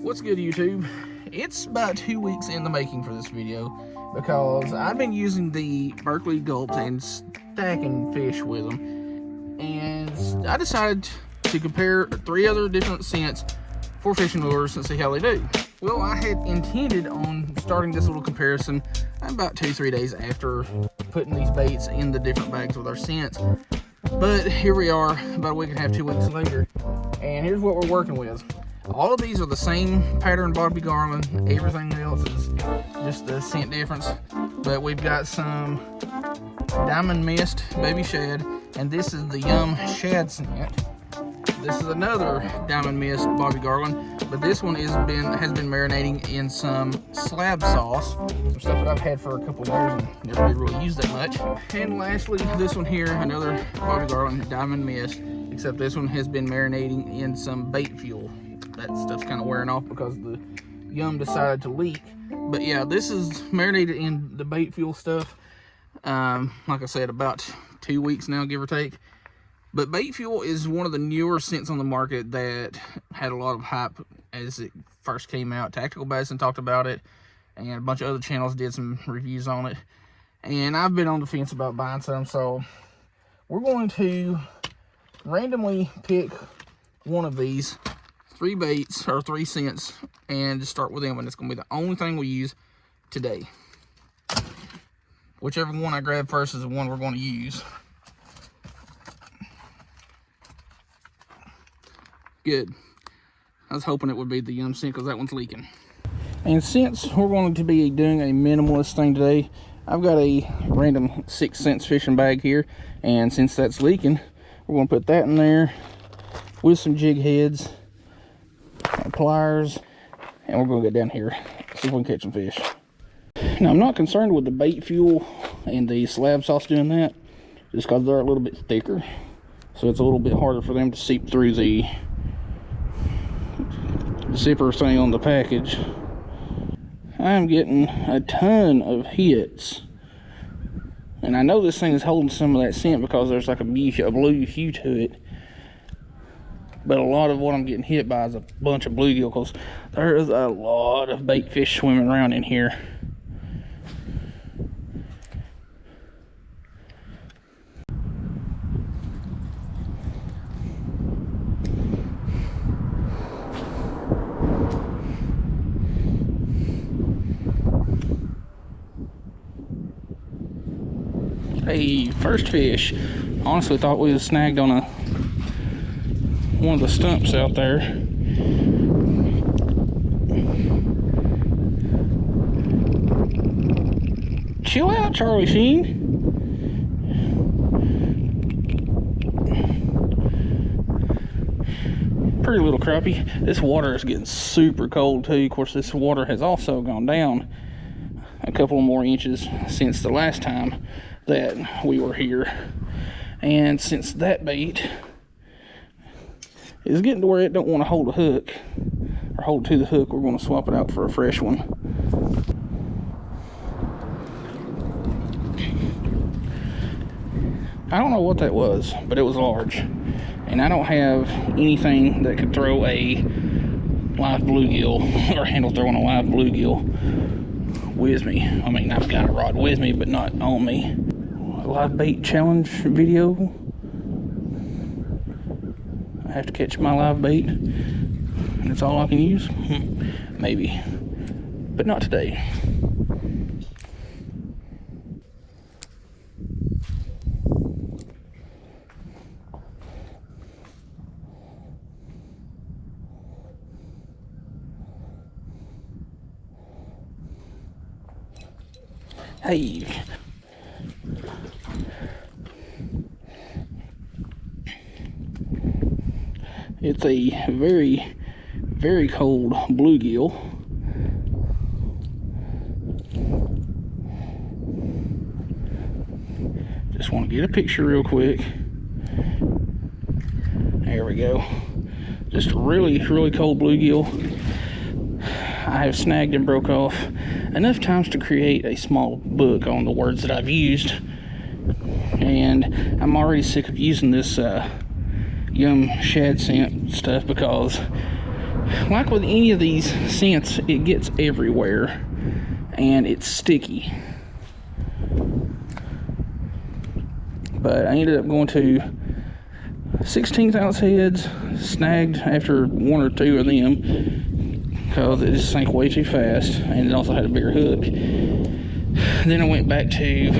What's good, YouTube? It's about 2 weeks in the making for this video because I've been using the Berkeley gulps and stacking fish with them, and I decided to compare 3 other different scents for fishing lures and see how they do. Well, I had intended on starting this little comparison about 2-3 days after putting these baits in the different bags with our scents, but here we are about a week and a half, 2 weeks later, and here's what we're working with. All of these are the same pattern Bobby Garland. Everything else is just a scent difference. But we've got some Diamond Mist Baby Shad, and this is the Yum Shad Scent. This is another Diamond Mist Bobby Garland, but this one has been marinating in some slab sauce, some stuff that I've had for a couple of years and never did really use that much. And lastly, this one here, another Bobby Garland Diamond Mist, except this one has been marinating in some bait fuel. That stuff's kind of wearing off because the Yum decided to leak. But yeah, this is marinated in the bait fuel stuff. Like I said, about 2 weeks now, give or take. But bait fuel is one of the newer scents on the market that had a lot of hype as it first came out. Tactical Basin talked about it, and a bunch of other channels did some reviews on it. And I've been on the fence about buying some, so we're going to randomly pick one of these 3 baits or 3 scents and just start with them, and it's going to be the only thing we use today. Whichever one I grab first is the one we're going to use. Good. I was hoping it would be the Yum scent because that one's leaking. And since we're going to be doing a minimalist thing today, I've got a random 6 cents fishing bag here, and since that's leaking, we're going to put that in there with some jig heads, pliers, and we're going to get down here, see if we can catch some fish. Now, I'm not concerned with the bait fuel and the slab sauce doing that, just because they're a little bit thicker, so it's a little bit harder for them to seep through the zipper thing on the package. I'm getting a ton of hits, and I know this thing is holding some of that scent because there's like a blue hue to it. But a lot of what I'm getting hit by is a bunch of bluegill, because there is a lot of bait fish swimming around in here. Hey, first fish. Honestly thought we was snagged on one of the stumps out there. Chill out, Charlie Sheen. Pretty little crappie. This water is getting super cold too. Of course, this water has also gone down a couple more inches since the last time that we were here. And since that bait is getting to where it don't want to hold a hook or hold to the hook, we're going to swap it out for a fresh one. I don't know what that was, but it was large, and I don't have anything that could throw a live bluegill or handle throwing a live bluegill with me. I mean, I've got a rod with me, but not on me. A live bait challenge video. I have to catch my live bait, and it's all I can use? Maybe, but not today. Hey. It's a very, very cold bluegill. Just want to get a picture real quick. There we go. Just a really, really cold bluegill. I have snagged and broke off enough times to create a small book on the words that I've used. And I'm already sick of using this Yum Shad Scent stuff because Like with any of these scents, it gets everywhere and it's sticky. But I ended up going to 16th ounce heads, snagged after one or two of them because it just sank way too fast, and it also had a bigger hook. Then I went back to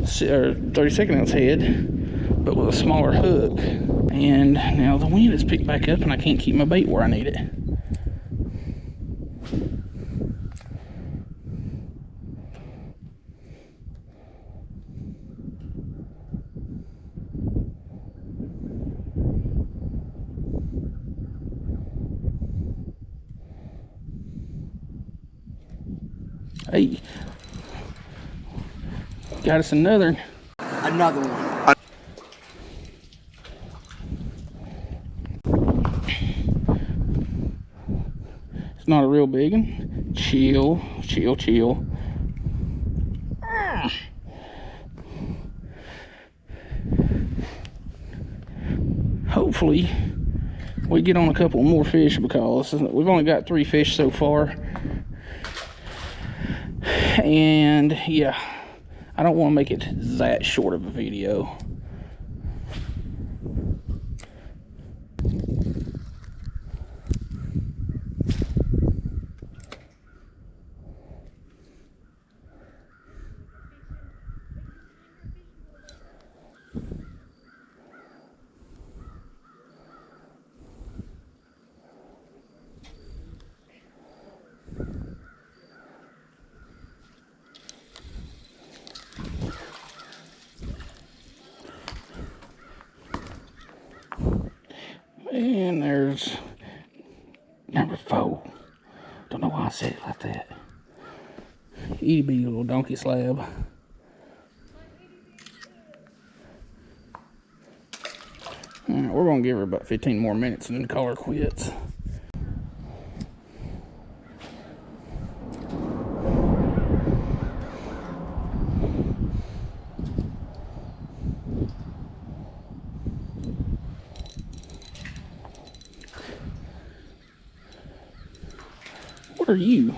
32nd ounce head, but with a smaller hook. And now the wind has picked back up and I can't keep my bait where I need it. Hey, got us another one. It's not a real big one. Chill, chill, chill. Hopefully we get on a couple more fish, because we've only got 3 fish so far. And yeah, I don't want to make it that short of a video. And there's number 4. Don't know why I said it like that. Itty bitty little donkey slab. Alright, we're gonna give her about 15 more minutes and then call her quits. What are you?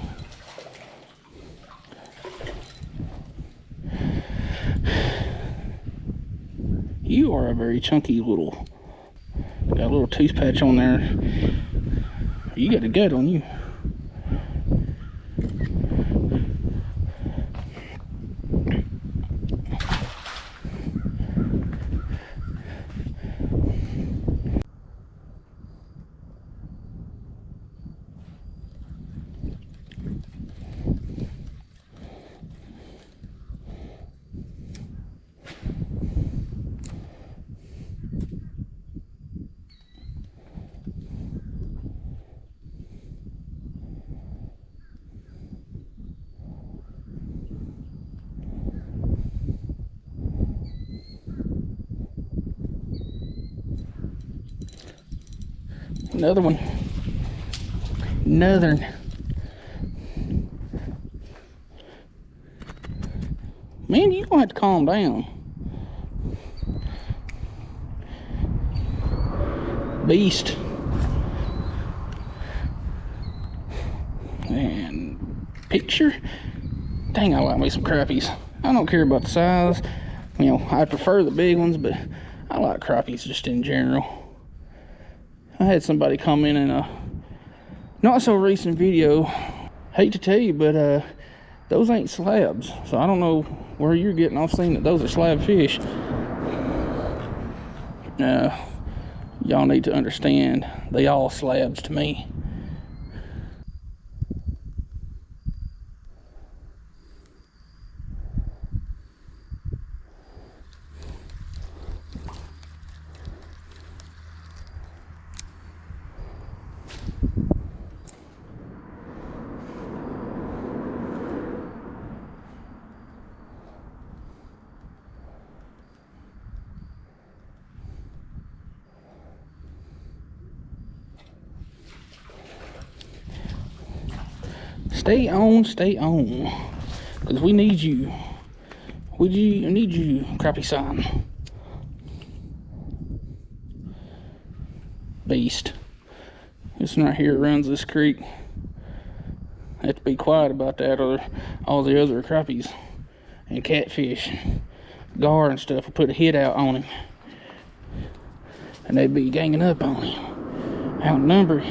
You are a very chunky little, got a little tooth patch on there. You got a gut on you. Another one. Another. Man, you gonna have to calm down. Beast. And picture. Dang, I like me some crappies. I don't care about the size. You know, I prefer the big ones, but I like crappies just in general. I had somebody comment in a not so recent video. Hate to tell you, but those ain't slabs. So I don't know where you're getting off saying that those are slab fish. Y'all need to understand, they all slabs to me. Stay on, because we need you. I need you, crappie sign. Beast. This one right here runs this creek. I have to be quiet about that, or all the other crappies and catfish, gar and stuff will put a hit out on him. And they'd be ganging up on him, outnumbered.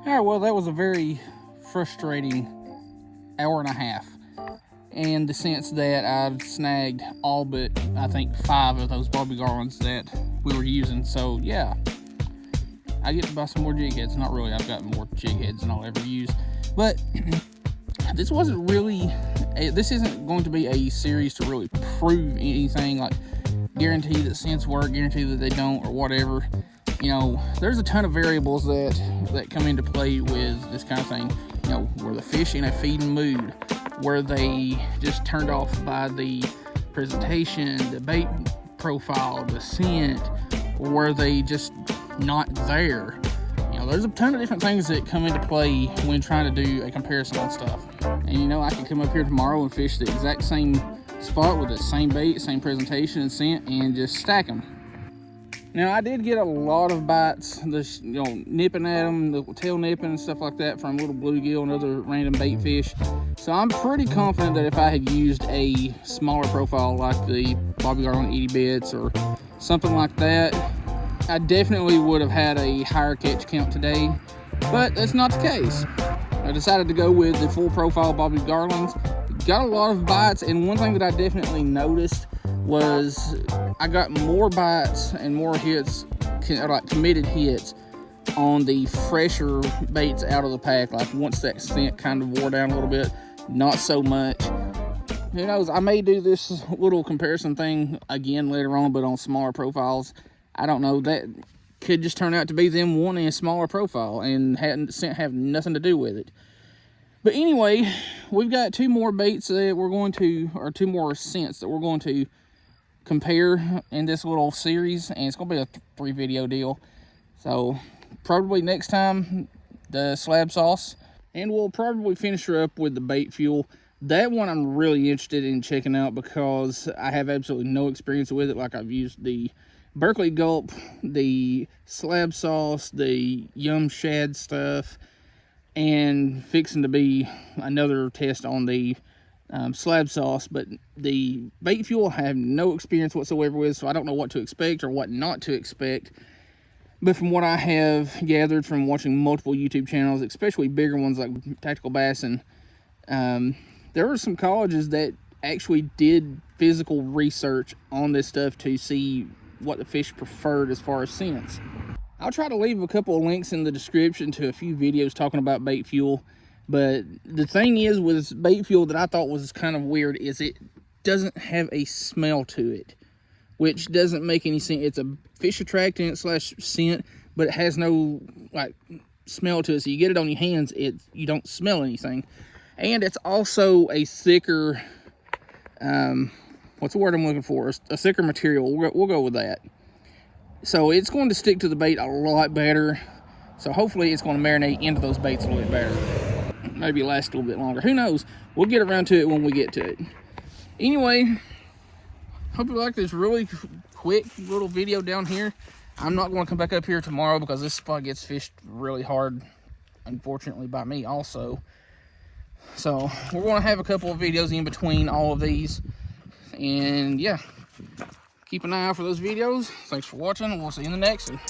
Alright, well, that was a very frustrating hour and a half, in the sense that I've snagged all but, I think, 5 of those barbie garlands that we were using. So yeah, I get to buy some more jig heads. Not really, I've got more jig heads than I'll ever use, but this wasn't really, this isn't going to be a series to really prove anything, like guarantee that scents work, guarantee that they don't, or whatever. You know, there's a ton of variables that come into play with this kind of thing. You know, were the fish in a feeding mood? Were they just turned off by the presentation, the bait profile, the scent? Or were they just not there? You know, there's a ton of different things that come into play when trying to do a comparison on stuff. And you know, I could come up here tomorrow and fish the exact same spot with the same bait, same presentation and scent, and just stack them. Now, I did get a lot of bites, you know, nipping at them, the tail nipping and stuff like that from little bluegill and other random bait fish. So I'm pretty confident that if I had used a smaller profile like the bobby garland itty bits or something like that, I definitely would have had a higher catch count today, but that's not the case. I decided to go with the full profile bobby garlands. Got a lot of bites, and one thing that I definitely noticed was I got more bites and more hits, like committed hits, on the fresher baits out of the pack. Like once that scent kind of wore down a little bit, not so much. Who knows, I may do this little comparison thing again later on, but on smaller profiles. I don't know, that could just turn out to be them wanting a smaller profile and scent have nothing to do with it. But anyway, we've got 2 more baits that we're going to, or 2 more scents that we're going to compare in this little series, and it's going to be a 3 video deal. So probably next time the slab sauce, and we'll probably finish her up with the bait fuel. That one I'm really interested in checking out because I have absolutely no experience with it. Like, I've used the Berkeley Gulp, the slab sauce, the Yum Shad stuff, and fixing to be another test on the slab sauce, but the bait fuel I have no experience whatsoever with, so I don't know what to expect or what not to expect. But from what I have gathered from watching multiple YouTube channels, especially bigger ones like Tactical Bassin, there were some colleges that actually did physical research on this stuff to see what the fish preferred as far as scents. I'll try to leave a couple of links in the description to a few videos talking about bait fuel. But the thing is with bait fuel that I thought was kind of weird is it doesn't have a smell to it, which doesn't make any sense. It's a fish attractant / scent, but it has no like smell to it. So you get it on your hands, you don't smell anything. And it's also a thicker, what's the word I'm looking for? A thicker material. We'll go with that. So it's going to stick to the bait a lot better. So hopefully it's going to marinate into those baits a little bit better. Maybe last a little bit longer. Who knows? We'll get around to it when we get to it. Anyway, hope you like this really quick little video down here. I'm not going to come back up here tomorrow because this spot gets fished really hard, unfortunately, by me also. So we're going to have a couple of videos in between all of these. And yeah, keep an eye out for those videos. Thanks for watching, and we'll see you in the next one.